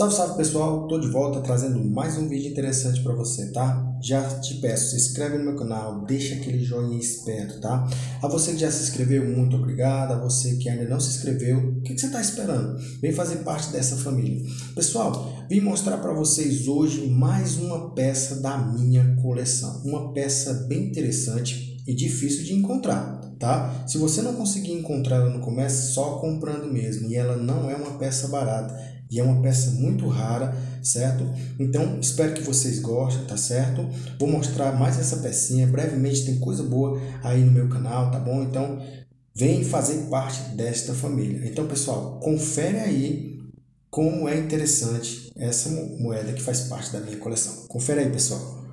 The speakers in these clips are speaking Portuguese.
Salve, salve pessoal, tô de volta trazendo mais um vídeo interessante para você, tá? Já te peço, se inscreve no meu canal, deixa aquele joinha esperto, tá? A você que já se inscreveu, muito obrigado. A você que ainda não se inscreveu, o que você está esperando? Vem fazer parte dessa família. Pessoal, vim mostrar para vocês hoje mais uma peça da minha coleção. Uma peça bem interessante e difícil de encontrar, tá? Se você não conseguir encontrar ela no comércio, só comprando mesmo. E ela não é uma peça barata. E é uma peça muito rara, certo? Então, espero que vocês gostem, tá certo? Vou mostrar mais essa pecinha. Brevemente tem coisa boa aí no meu canal, tá bom? Então, vem fazer parte desta família. Então, pessoal, confere aí como é interessante essa moeda que faz parte da minha coleção. Confere aí, pessoal.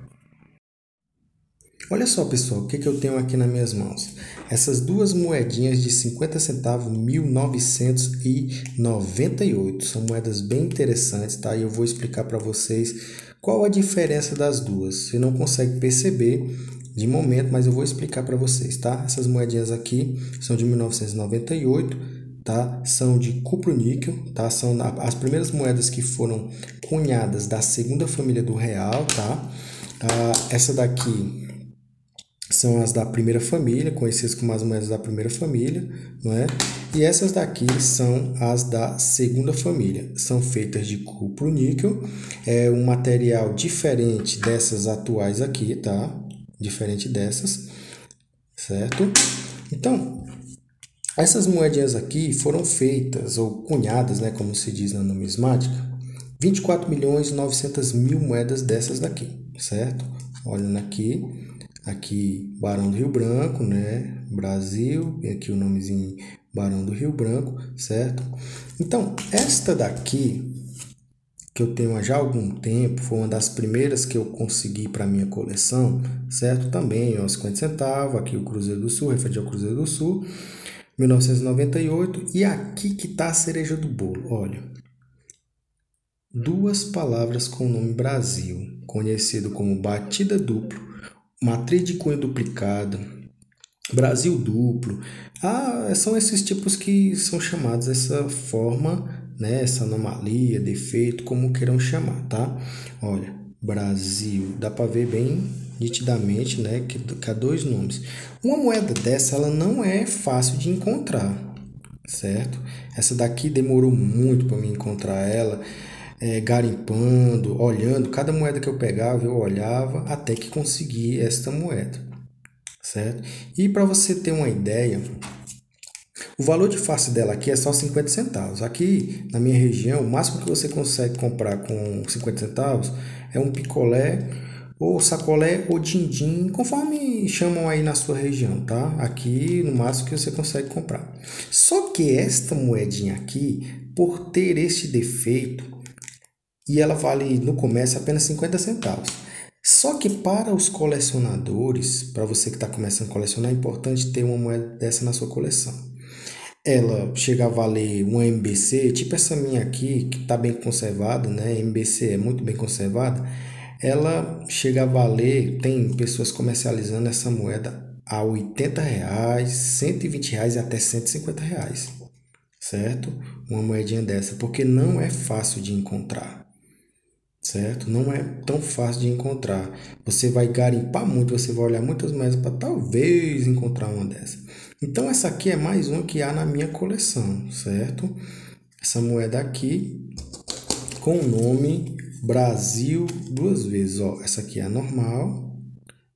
Olha só, pessoal, o que eu tenho aqui nas minhas mãos. Essas duas moedinhas de 50 centavos, 1998. São moedas bem interessantes, tá? E eu vou explicar para vocês qual a diferença das duas. Você não consegue perceber de momento, mas eu vou explicar para vocês, tá? Essas moedinhas aqui são de 1998, tá? São de cupro-níquel, tá? São as primeiras moedas que foram cunhadas da segunda família do real, tá? Essa daqui são as da primeira família, conhecidas como as moedas da primeira família, não é? E essas daqui são as da segunda família. São feitas de cupro-níquel, é um material diferente dessas atuais aqui, tá? Diferente dessas, certo? Então, essas moedinhas aqui foram feitas, ou cunhadas, né, como se diz na numismática, 24.900.000 moedas dessas daqui, certo? Olhando aqui Barão do Rio Branco, né? Brasil, e aqui o nomezinho Barão do Rio Branco, certo? Então, esta daqui, que eu tenho há já algum tempo, foi uma das primeiras que eu consegui para minha coleção, certo? Também, ó, 50 centavos, aqui o Cruzeiro do Sul, referente ao Cruzeiro do Sul, 1998, e aqui que tá a cereja do bolo, olha. Duas palavras com o nome Brasil, conhecido como batida duplo, matriz de cunho duplicado, Brasil duplo. São esses tipos que são chamados dessa forma, né? Essa anomalia, defeito, como queiram chamar, tá? Olha, Brasil, dá para ver bem nitidamente, né? Que há dois nomes. Uma moeda dessa, ela não é fácil de encontrar, certo? Essa daqui demorou muito para me encontrar ela. Garimpando, olhando, cada moeda que eu pegava, eu olhava até que consegui esta moeda, certo? E para você ter uma ideia, o valor de face dela aqui é só 50 centavos. Aqui na minha região, o máximo que você consegue comprar com 50 centavos é um picolé, ou sacolé, ou din-din, conforme chamam aí na sua região, tá? Aqui no máximo que você consegue comprar. Só que esta moedinha aqui, por ter este defeito, e ela vale no comércio apenas 50 centavos. Só que para os colecionadores, para você que está começando a colecionar, é importante ter uma moeda dessa na sua coleção. Ela chega a valer uma MBC, tipo essa minha aqui, que está bem conservada, né? MBC é muito bem conservada. Ela chega a valer, tem pessoas comercializando essa moeda a R$80, R$120 e até R$150, certo? Uma moedinha dessa, porque não é fácil de encontrar. Certo? Não é tão fácil de encontrar. Você vai garimpar muito, você vai olhar muitas moedas para talvez encontrar uma dessa. Então essa aqui é mais uma que há na minha coleção, certo? Essa moeda aqui com o nome Brasil duas vezes, ó. Essa aqui é a normal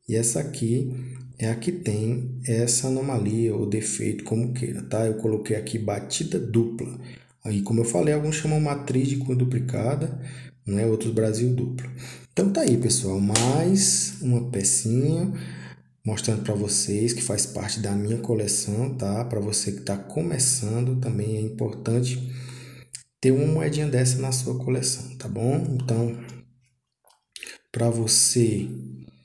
e essa aqui é a que tem essa anomalia ou defeito, como queira, tá? Eu coloquei aqui batida dupla. Aí, como eu falei, alguns chamam matriz de cunho duplicada, né? Outros Brasil duplo. Então tá aí, pessoal, mais uma pecinha mostrando para vocês que faz parte da minha coleção, tá? Para você que está começando, também é importante ter uma moedinha dessa na sua coleção, tá bom? Então, para você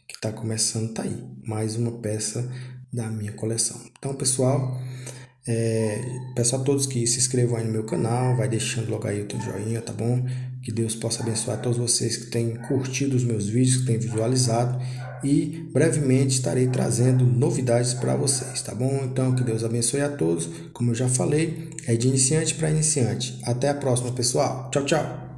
que está começando, tá aí, mais uma peça da minha coleção. Então, pessoal, peço a todos que se inscrevam aí no meu canal, vai deixando logo aí o teu joinha, tá bom? Que Deus possa abençoar todos vocês que têm curtido os meus vídeos, que têm visualizado, e brevemente estarei trazendo novidades para vocês, tá bom? Então, que Deus abençoe a todos. Como eu já falei, é de iniciante para iniciante. Até a próxima, pessoal. Tchau, tchau!